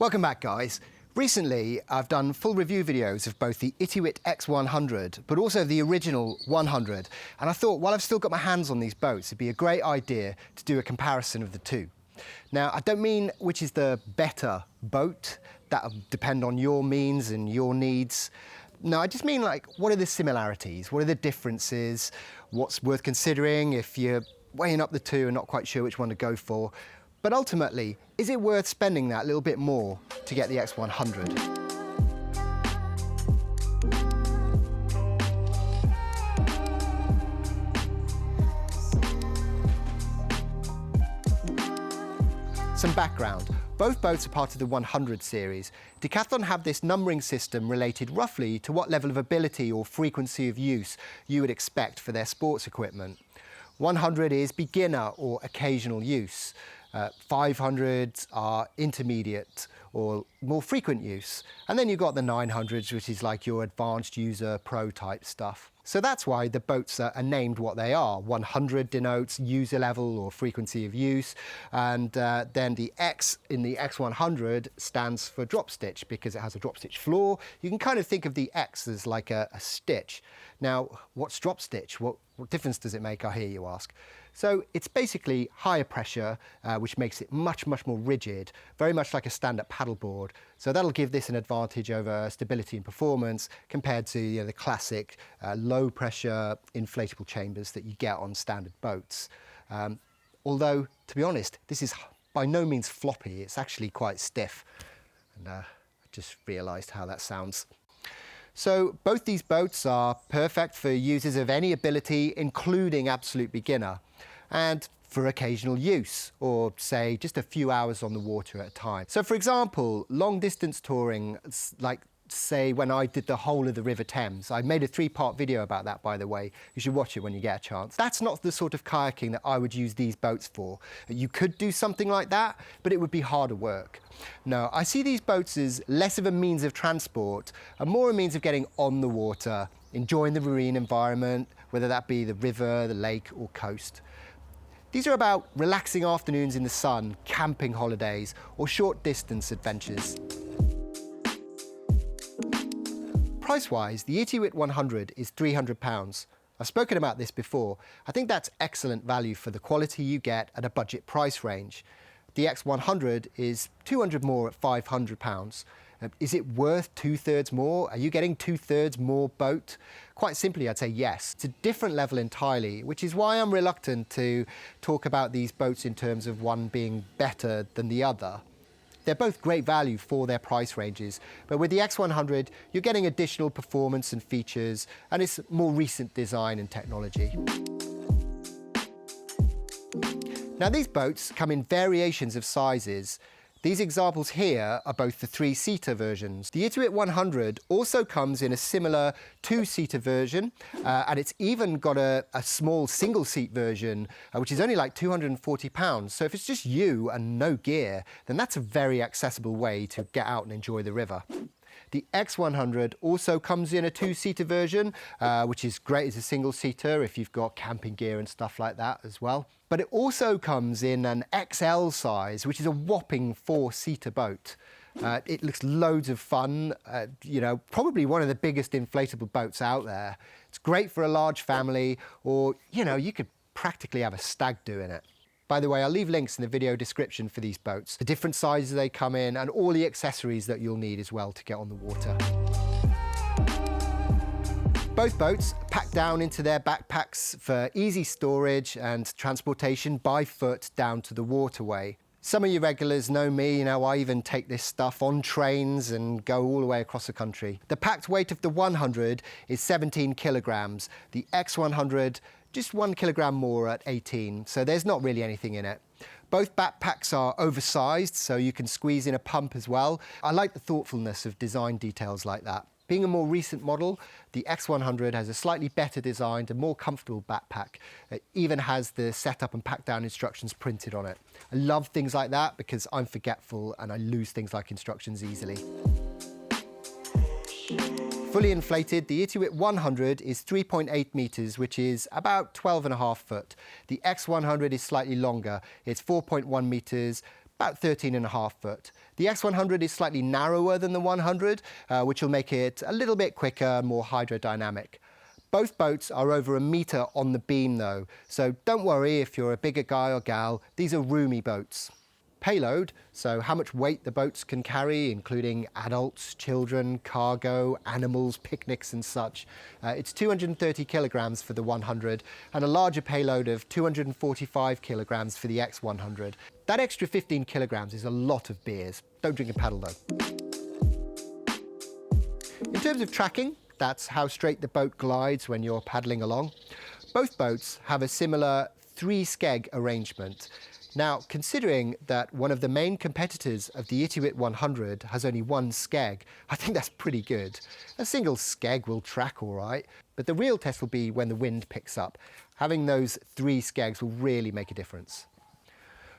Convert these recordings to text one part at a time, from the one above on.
Welcome back, guys. Recently, I've done full review videos of both the Itiwit X100, but also the original 100. And I thought, while I've still got my hands on these boats, it'd be a great idea to do a comparison of the two. Now, I don't mean which is the better boat. That'll depend on your means and your needs. No, I just mean, like, what are the similarities? What are the differences? What's worth considering if you're weighing up the two and not quite sure which one to go for? But ultimately, is it worth spending that little bit more to get the X100? Some background. Both boats are part of the 100 series. Decathlon have this numbering system related roughly to what level of ability or frequency of use you would expect for their sports equipment. 100 is beginner or occasional use. 500s are intermediate or more frequent use. And then you've got the 900s, which is like your advanced user pro type stuff. So that's why the boats are named what they are. 100 denotes user level or frequency of use. And then the X in the X100 stands for drop stitch because it has a drop stitch floor. You can kind of think of the X as like a stitch. Now, what's drop stitch? What difference does it make, I hear you ask? So it's basically higher pressure, which makes it much more rigid, very much like a stand-up paddleboard. So that'll give this an advantage over stability and performance compared to the classic low-pressure inflatable chambers that you get on standard boats. Although, to be honest, this is by no means floppy. It's actually quite stiff. And I just realised how that sounds. So both these boats are perfect for users of any ability, including absolute beginner, and for occasional use, or say just a few hours on the water at a time. So for example, long distance touring, like say when I did the whole of the River Thames. I made a 3-part video about that, by the way. You should watch it when you get a chance. That's not the sort of kayaking that I would use these boats for. You could do something like that, but it would be harder work. No, I see these boats as less of a means of transport and more a means of getting on the water, enjoying the marine environment, whether that be the river, the lake or coast. These are about relaxing afternoons in the sun, camping holidays or short distance adventures. Price-wise, the Itiwit 100 is £300. I've spoken about this before. I think that's excellent value for the quality you get at a budget price range. The X100 is £200 more at £500. Is it worth 2/3 more? Are you getting 2/3 more boat? Quite simply, I'd say yes. It's a different level entirely, which is why I'm reluctant to talk about these boats in terms of one being better than the other. They're both great value for their price ranges, but with the X100, you're getting additional performance and features, and it's more recent design and technology. Now, these boats come in variations of sizes. These examples here are both the 3-seater versions. The Itiwit 100 also comes in a similar 2-seater version, and it's even got a small single-seat version, which is only like £240. So if it's just you and no gear, then that's a very accessible way to get out and enjoy the river. The X100 also comes in a 2-seater version, which is great as a single-seater if you've got camping gear and stuff like that as well. But it also comes in an XL size, which is a whopping 4-seater boat. It looks loads of fun, probably one of the biggest inflatable boats out there. It's great for a large family, or, you could practically have a stag do in it. By the way, I'll leave links in the video description for these boats, the different sizes they come in, and all the accessories that you'll need as well to get on the water. Both boats pack down into their backpacks for easy storage and transportation by foot down to the waterway. Some of you regulars know me, I even take this stuff on trains and go all the way across the country. The packed weight of the 100 is 17 kilograms. The X100, just 1 kilogram more at 18, so there's not really anything in it. Both backpacks are oversized, so you can squeeze in a pump as well. I like the thoughtfulness of design details like that. Being a more recent model, the X100 has a slightly better designed and more comfortable backpack. It even has the setup and pack down instructions printed on it. I love things like that because I'm forgetful and I lose things like instructions easily. Fully inflated, the Itiwit 100 is 3.8 metres, which is about 12.5 foot. The X100 is slightly longer. It's 4.1 metres, about 13.5 foot. The X100 is slightly narrower than the 100, which will make it a little bit quicker, more hydrodynamic. Both boats are over a metre on the beam though, so don't worry if you're a bigger guy or gal, these are roomy boats. Payload, so how much weight the boats can carry, including adults, children, cargo, animals, picnics and such. It's 230 kilograms for the 100 and a larger payload of 245 kilograms for the X100. That extra 15 kilograms is a lot of beers. Don't drink and paddle though. In terms of tracking, that's how straight the boat glides when you're paddling along. Both boats have a similar 3-skeg arrangement. Now, considering that one of the main competitors of the Itiwit 100 has only 1 skeg, I think that's pretty good. A single skeg will track all right, but the real test will be when the wind picks up. Having those 3 skegs will really make a difference.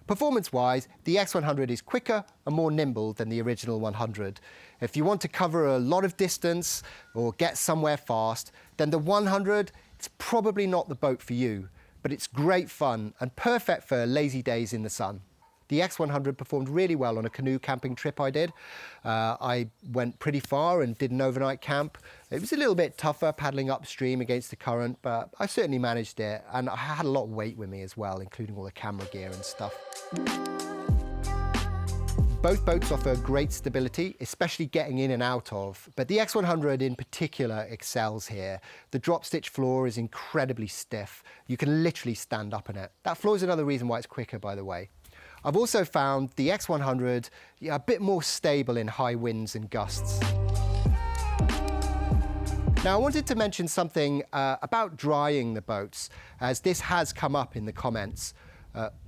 Performance-wise, the X100 is quicker and more nimble than the original 100. If you want to cover a lot of distance or get somewhere fast, then the 100, it's probably not the boat for you. But it's great fun and perfect for lazy days in the sun. The X100 performed really well on a canoe camping trip I did. I went pretty far and did an overnight camp. It was a little bit tougher paddling upstream against the current, but I certainly managed it. And I had a lot of weight with me as well, including all the camera gear and stuff. Both boats offer great stability, especially getting in and out of, but the X100 in particular excels here. The drop stitch floor is incredibly stiff. You can literally stand up in it. That floor is another reason why it's quicker, by the way. I've also found the X100 a bit more stable in high winds and gusts. Now, I wanted to mention something about drying the boats, as this has come up in the comments.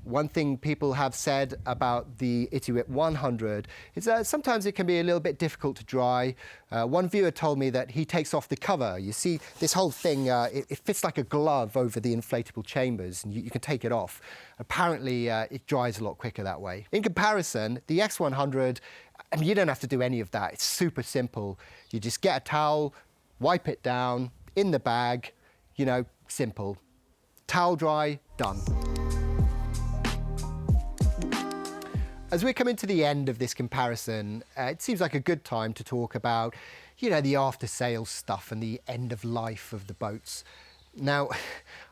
One thing people have said about the Itiwit 100 is that sometimes it can be a little bit difficult to dry. One viewer told me that he takes off the cover. You see, this whole thing, it fits like a glove over the inflatable chambers, and you can take it off. Apparently, it dries a lot quicker that way. In comparison, the X100, I mean, you don't have to do any of that. It's super simple. You just get a towel, wipe it down, in the bag, you know, simple. Towel dry, done. As we're coming to the end of this comparison, it seems like a good time to talk about, you know, the after-sales stuff and the end of life of the boats. Now,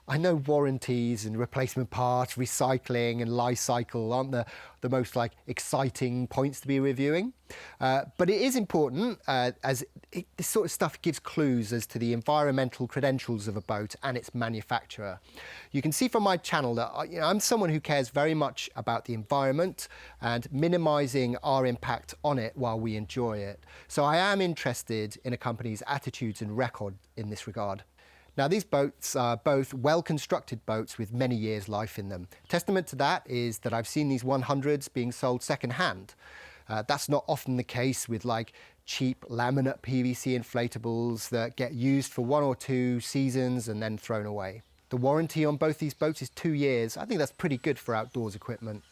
I know warranties and replacement parts, recycling and life cycle aren't the most exciting points to be reviewing, but it is important as this sort of stuff gives clues as to the environmental credentials of a boat and its manufacturer. You can see from my channel that I'm someone who cares very much about the environment and minimising our impact on it while we enjoy it. So I am interested in a company's attitudes and record in this regard. Now, these boats are both well-constructed boats with many years' life in them. Testament to that is that I've seen these 100s being sold second-hand. That's not often the case with cheap laminate PVC inflatables that get used for 1 or 2 seasons and then thrown away. The warranty on both these boats is 2 years. I think that's pretty good for outdoors equipment.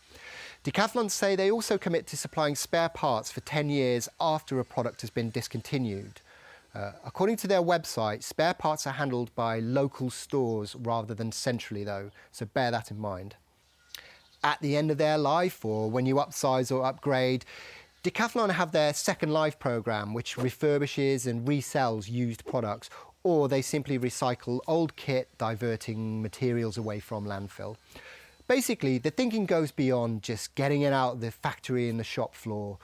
Decathlon say they also commit to supplying spare parts for 10 years after a product has been discontinued. According to their website, spare parts are handled by local stores rather than centrally though, so bear that in mind. At the end of their life, or when you upsize or upgrade, Decathlon have their Second Life program, which refurbishes and resells used products, or they simply recycle old kit, diverting materials away from landfill. Basically, the thinking goes beyond just getting it out of the factory and the shop floor.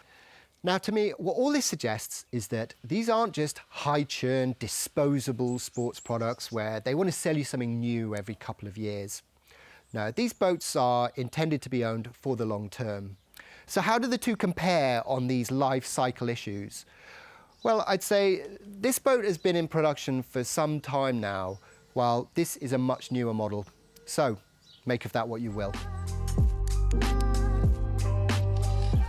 Now, to me, what all this suggests is that these aren't just high-churn, disposable sports products where they want to sell you something new every couple of years. No, these boats are intended to be owned for the long term. So how do the two compare on these life cycle issues? Well, I'd say this boat has been in production for some time now, while this is a much newer model. So, make of that what you will.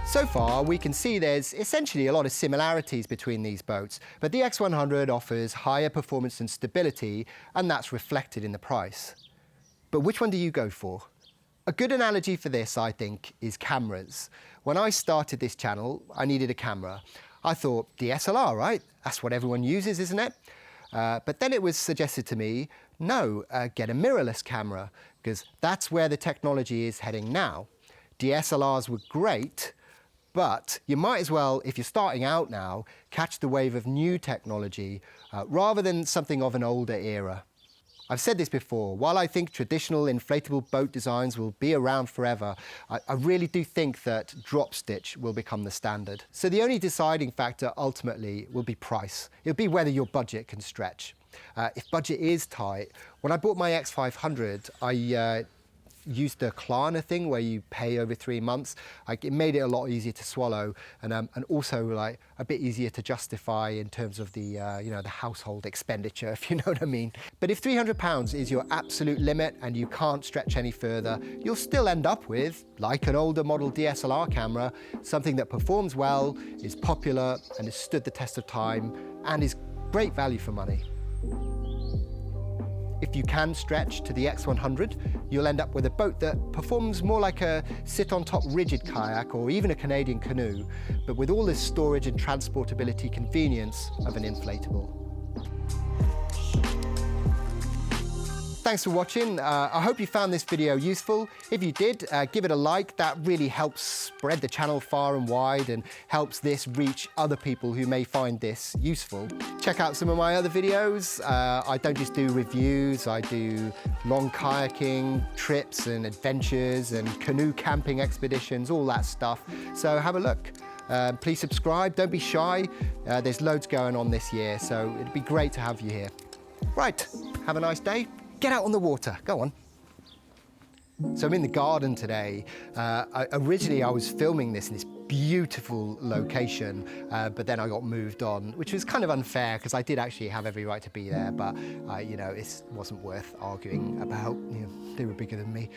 So far, we can see there's essentially a lot of similarities between these boats, but the X100 offers higher performance and stability, and that's reflected in the price. But which one do you go for? A good analogy for this, I think, is cameras. When I started this channel, I needed a camera. I thought, DSLR, right? That's what everyone uses, isn't it? But then it was suggested to me, no, get a mirrorless camera, because that's where the technology is heading now. DSLRs were great, but you might as well, if you're starting out now, catch the wave of new technology rather than something of an older era. I've said this before, while I think traditional inflatable boat designs will be around forever, I really do think that drop stitch will become the standard. So the only deciding factor ultimately will be price. It'll be whether your budget can stretch. If budget is tight, when I bought my X500, I used the Klarna thing where you pay over 3 months. It made it a lot easier to swallow and also like a bit easier to justify in terms of the the household expenditure, if you know what I mean. But if £300 is your absolute limit and you can't stretch any further, you'll still end up with, like an older model DSLR camera, something that performs well, is popular and has stood the test of time and is great value for money. If you can stretch to the X100, you'll end up with a boat that performs more like a sit-on-top rigid kayak or even a Canadian canoe, but with all the storage and transportability convenience of an inflatable. Thanks for watching. I hope you found this video useful. If you did, give it a like. That really helps spread the channel far and wide and helps this reach other people who may find this useful. Check out some of my other videos. I don't just do reviews, I do long kayaking, trips and adventures and canoe camping expeditions, all that stuff. So have a look. Please subscribe, don't be shy. There's loads going on this year, so it'd be great to have you here. Right, have a nice day. Get out on the water, go on. So I'm in the garden today. Originally I was filming this in this beautiful location, but then I got moved on, which was kind of unfair because I did actually have every right to be there, but it wasn't worth arguing about. They were bigger than me.